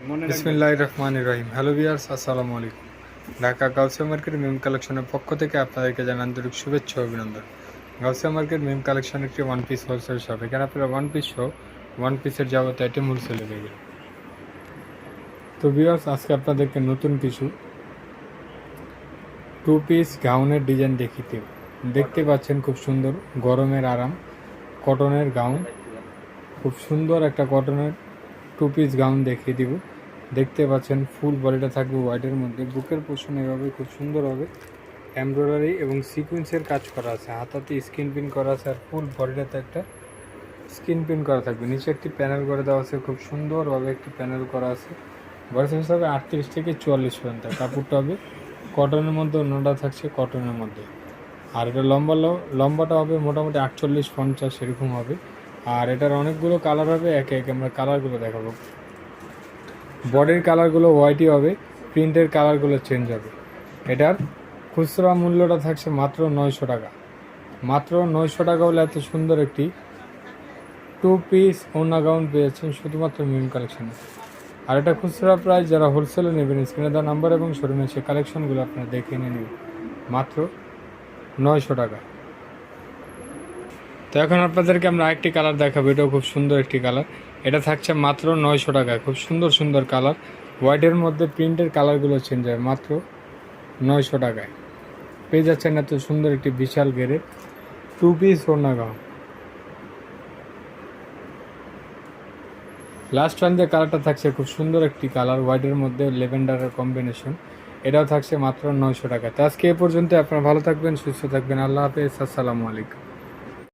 বিসমিল্লাহির রহমানির রহিম। Hello viewers, আসসালামু আলাইকুম। ঢাকা গাউসিয়া মার্কেট মিম কালেকশনের পক্ষ থেকে আপনাদেরকে জানাই আন্তরিক শুভেচ্ছা ও অভিনন্দন। গাউসিয়া মার্কেট মিম কালেকশন একটি ওয়ান পিস হোলসেল শপ। এখানে আপনারা ওয়ান পিস সহ ওয়ান পিসের যাবতীয় আইটেম হোলসেলে পেয়ে যাবেন। তো ভিউয়ার্স, আজকে আপনাদেরকে নতুন কিছু টু পিস গাউনের ডিজাইন দেখতে পাচ্ছেন। খুব সুন্দর গরমের আরাম কটনের গাউন, খুব সুন্দর একটা কটনের টু পিস গাউন দেখিয়ে দিব। দেখতে পাচ্ছেন ফুল বডিটা থাকবে হোয়াইটের মধ্যে, বুকের পোষণ এভাবে খুব সুন্দরভাবে এমব্রয়ডারি এবং সিকুয়েন্সের কাজ করা আছে, হাতাতে স্ক্রিন প্রিন্ট করা আছে, আর ফুল বডিটাতে একটা স্ক্রিন প্রিন্ট করা থাকবে। নিচে একটি প্যানেল করে দেওয়া আছে, খুব সুন্দরভাবে একটি প্যানেল করা আছে। বয়স হিসাবে 38 থেকে 44 পর্যন্ত। কাপড়টা হবে কটনের মধ্যে, অন্যটা থাকছে কটনের মধ্যে। আর এটা লম্বাটা হবে মোটামুটি 48-50 এরকম হবে। আর এটার অনেকগুলো কালার হবে, একে একে আমরা কালারগুলো দেখাবো। বডির কালারগুলো হোয়াইটই হবে, প্রিন্টের কালারগুলো চেঞ্জ হবে। এটার খুচরা মূল্যটা থাকছে মাত্র 900 টাকা। মাত্র 900 টাকা হলে এত সুন্দর একটি টু পিস ওড়না গাউন পেয়েছেন শুধুমাত্র মিম কালেকশনে। আর এটা খুচরা প্রাইস, যারা হোলসেলে নেবেন স্ক্রিনে দেওয়া নাম্বার এবং শোরুমে সে কালেকশনগুলো আপনারা দেখে নিয়ে নেবেন মাত্র 900 টাকা। তো এখন আপনাদেরকে আমরা আরেকটি কালার দেখাবো, এটাও খুব সুন্দর একটি কালার। এটা থাকছে মাত্র 900 টাকায়। খুব সুন্দর সুন্দর কালার, হোয়াইটের মধ্যে প্রিন্টের কালারগুলো চেঞ্জ হয়। মাত্র 900 টাকায় পেয়ে যাচ্ছেন এত সুন্দর একটি বিশাল ঘেরের টু পিস ওড়না গাউন। লাস্ট ওয়ান যে কালারটা থাকছে খুব সুন্দর একটি কালার, হোয়াইটের মধ্যে ল্যাভেন্ডারের কম্বিনেশন। এটাও থাকছে মাত্র 900 টাকা। তো আজকে এ পর্যন্ত। আপনারা ভালো থাকবেন, সুস্থ থাকবেন। আল্লাহ হাফেজ, আসসালামু আলাইকুম।